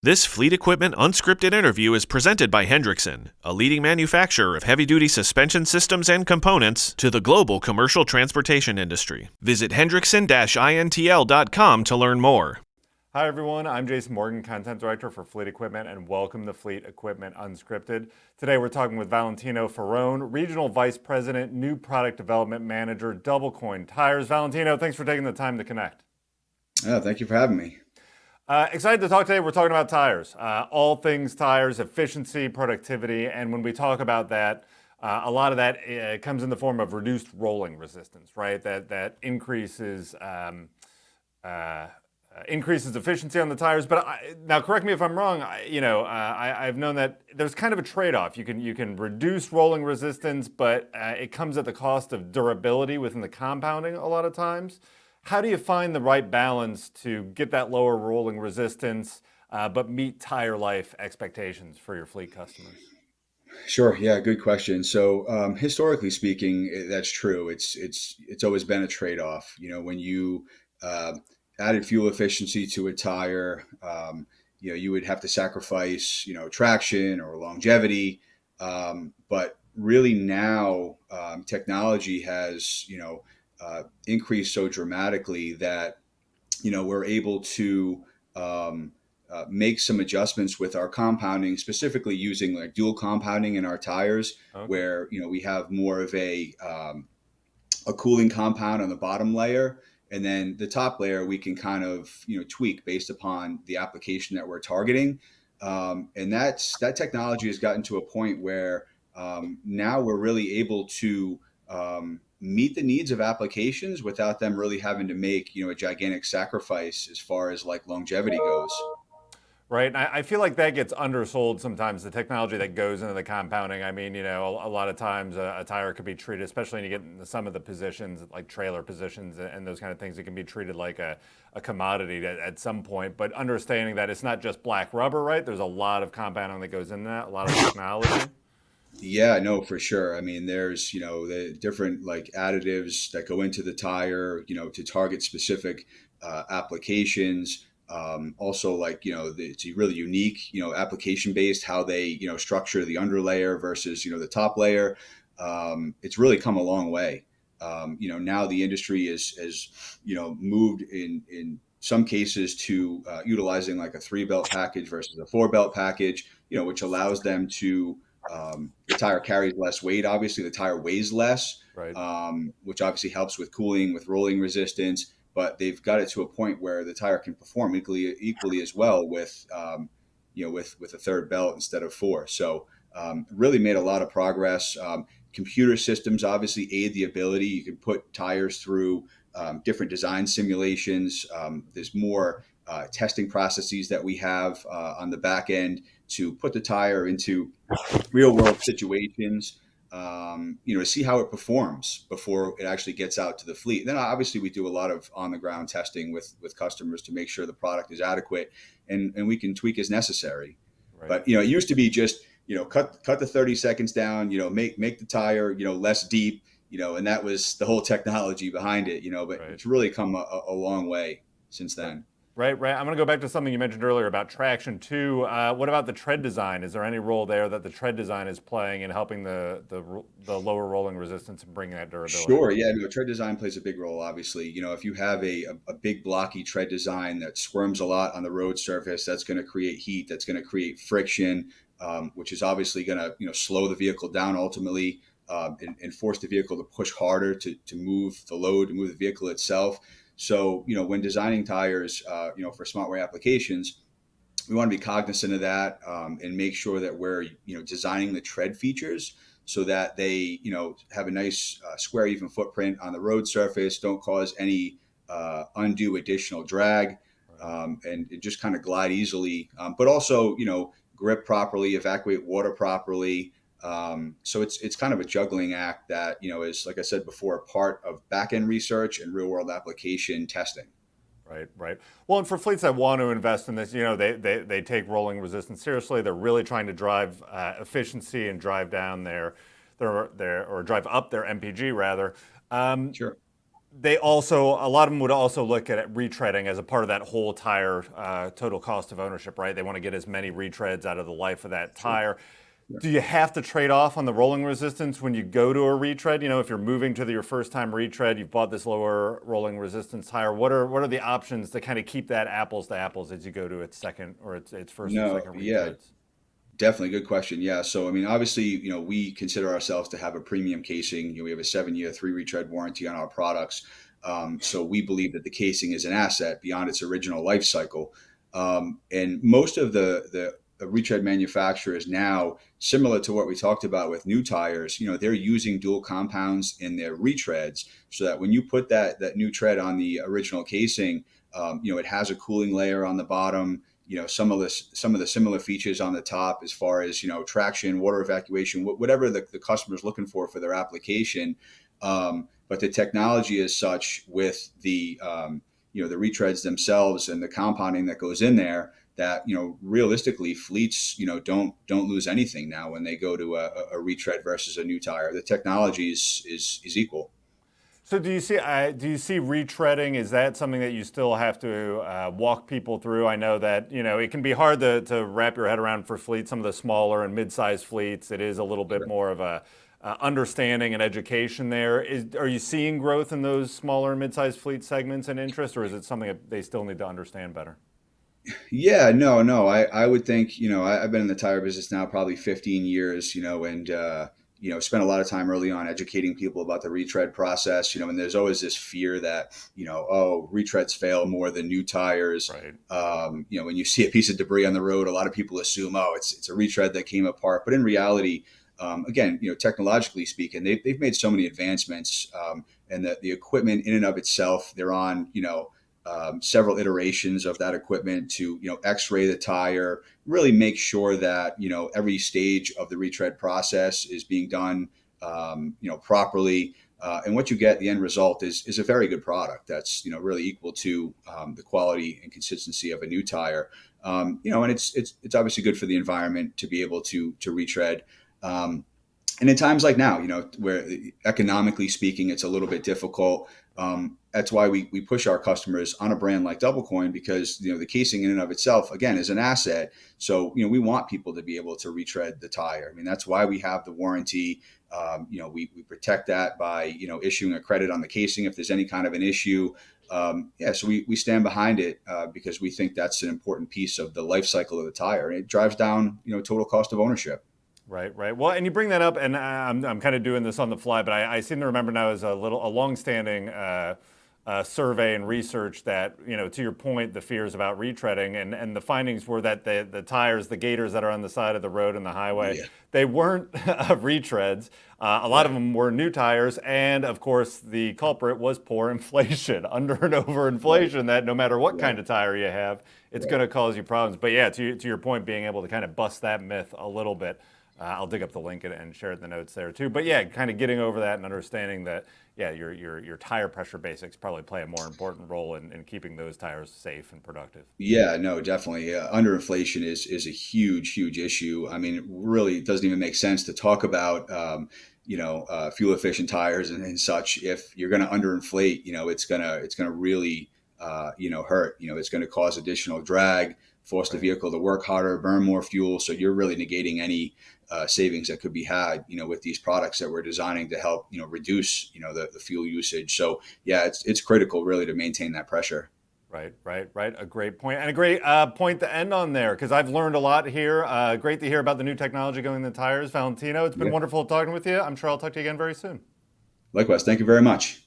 This Fleet Equipment Unscripted interview is presented by Hendrickson, a leading manufacturer of heavy-duty suspension systems and components to the global commercial transportation industry. Visit hendrickson-intl.com to learn more. Hi everyone, I'm Jason Morgan, Content Director for Fleet Equipment, and welcome to Fleet Equipment Unscripted. Today we're talking with Valentino Faraone, Regional Vice President, New Product Development Manager, Double Coin Tires. Valentino, thanks for taking the time to connect. Thank you for having me. Excited to talk today. We're talking about tires, all things tires, efficiency, productivity, and when we talk about that, a lot of that comes in the form of reduced rolling resistance, right? That increases efficiency on the tires. But now, correct me if I'm wrong. I've known that there's kind of a trade-off. You can reduce rolling resistance, but it comes at the cost of durability within the compounding a lot of times. How do you find the right balance to get that lower rolling resistance, but meet tire life expectations for your fleet customers? Sure. Yeah. Good question. So, historically speaking, that's true. It's always been a trade-off. You know, when you added fuel efficiency to a tire, you would have to sacrifice, traction or longevity. But really now, technology has, increased so dramatically that, we're able to make some adjustments with our compounding, specifically using like dual compounding in our tires, Okay. where, we have more of a cooling compound on the bottom layer. And then the top layer, we can kind of, tweak based upon the application that we're targeting. And that technology has gotten to a point where now we're really able to meet the needs of applications without them really having to make, a gigantic sacrifice as far as like longevity goes. Right. And I feel like that gets undersold sometimes, the technology that goes into the compounding. I mean, a lot of times a tire could be treated, especially when you get into some of the positions, like trailer positions and those kind of things, it can be treated like a commodity at some point. But understanding that it's not just black rubber, right? There's a lot of compounding that goes into that, a lot of technology. Yeah, no, for sure. I mean, there's, the different like additives that go into the tire, to target specific applications. Also like, it's really unique, application based how they, structure the underlayer versus, the top layer. It's really come a long way. Now the industry is moved in some cases to utilizing like a 3-belt package versus a 4-belt package, which allows them to, the tire carries less weight. Obviously, the tire weighs less, Right. Which obviously helps with cooling, with rolling resistance. But they've got it to a point where the tire can perform equally as well with, with a 3rd belt instead of 4. So, really made a lot of progress. Computer systems obviously aid the ability. You can put tires through different design simulations. There's more testing processes that we have on the back end to put the tire into real world situations, to see how it performs before it actually gets out to the fleet. And then obviously we do a lot of on the ground testing with customers to make sure the product is adequate and we can tweak as necessary. Right. But, it used to be just, cut the 30 seconds down, make the tire, less deep, and that was the whole technology behind it, but Right. it's really come a long way since then. Right. I'm going to go back to something you mentioned earlier about traction too. What about the tread design? Is there any role there that the tread design is playing in helping the lower rolling resistance and bringing that durability? Sure. Yeah. No, tread design plays a big role, obviously. If you have a big blocky tread design that squirms a lot on the road surface, that's going to create heat, that's going to create friction, which is obviously going to, slow the vehicle down ultimately, and force the vehicle to push harder to move the load, to move the vehicle itself. So, when designing tires, for smart wear applications, we want to be cognizant of that and make sure that we're, designing the tread features so that they, have a nice square, even footprint on the road surface, don't cause any undue additional drag, and just kind of glide easily, but also, grip properly, evacuate water properly. So it's kind of a juggling act that, is, like I said before, a part of back-end research and real-world application testing. Right. Well, and for fleets that want to invest in this, they take rolling resistance seriously. They're really trying to drive efficiency and drive down or drive up their MPG rather. Sure. a lot of them would also look at retreading as a part of that whole tire total cost of ownership, right? They want to get as many retreads out of the life of that Sure. tire. Yeah. Do you have to trade off on the rolling resistance when you go to a retread? You know, if you're moving to your first time retread, you've bought this lower rolling resistance tire. What are the options to kind of keep that apples to apples as you go to its second or its first or No, second yeah, retreads? definitely good question. Yeah, so I mean, obviously, we consider ourselves to have a premium casing. We have a 7-year, 3 retread warranty on our products. So we believe that the casing is an asset beyond its original life cycle. And most of the retread manufacturers now, similar to what we talked about with new tires, they're using dual compounds in their retreads so that when you put that new tread on the original casing, it has a cooling layer on the bottom. Some of the similar features on the top as far as traction, water evacuation, whatever the customer is looking for their application. But the technology is such with the retreads themselves and the compounding that goes in there that realistically fleets don't lose anything now when they go to a retread versus a new tire. The technology is equal. So do you see retreading? Is that something that you still have to walk people through? I know that it can be hard to wrap your head around for fleets. Some of the smaller and mid-sized fleets, it is a little bit more of a understanding and education there. Are you seeing growth in those smaller and mid-sized fleet segments and interest, or is it something that they still need to understand better? Yeah, no. I would think, I've been in the tire business now probably 15 years, and, spent a lot of time early on educating people about the retread process, and there's always this fear that, oh, retreads fail more than new tires. Right. When you see a piece of debris on the road, a lot of people assume, oh, it's a retread that came apart. But in reality, again, technologically speaking, they've made so many advancements, and the equipment in and of itself, they're on, several iterations of that equipment to x-ray the tire, really make sure that every stage of the retread process is being done properly, and what you get, the end result is a very good product that's really equal to the quality and consistency of a new tire. And it's obviously good for the environment to be able to retread. And in times like now, where economically speaking, it's a little bit difficult. That's why we push our customers on a brand like DoubleCoin, because the casing in and of itself, again, is an asset. So we want people to be able to retread the tire. I mean, that's why we have the warranty. We protect that by issuing a credit on the casing if there's any kind of an issue. So we stand behind it because we think that's an important piece of the life cycle of the tire, and it drives down total cost of ownership. Right, right. Well, and you bring that up, and I'm kind of doing this on the fly, but I seem to remember now as a longstanding survey and research that to your point, the fears about retreading and the findings were that the tires, the gators that are on the side of the road and the highway, Yeah. they weren't retreads. A lot of them were new tires, and of course, the culprit was poor inflation, under and over Right. inflation. That no matter what Right. kind of tire you have, it's Right. going to cause you problems. But yeah, to your point, being able to kind of bust that myth a little bit. I'll dig up the link and share it in the notes there too. But yeah, kind of getting over that and understanding that, yeah, your tire pressure basics probably play a more important role in keeping those tires safe and productive. Yeah, no, definitely. Underinflation is a huge issue. I mean, it really doesn't even make sense to talk about fuel efficient tires and such. If you're going to underinflate, it's gonna really hurt. It's going to cause additional drag, force the Right. vehicle to work harder, burn more fuel. So you're really negating any savings that could be had, with these products that we're designing to help reduce the fuel usage. So yeah, it's critical really to maintain that pressure. Right, right, right. A great point and a great point to end on there because I've learned a lot here. Great to hear about the new technology going in the tires. Valentino, it's been Yeah. wonderful talking with you. I'm sure I'll talk to you again very soon. Likewise. Thank you very much.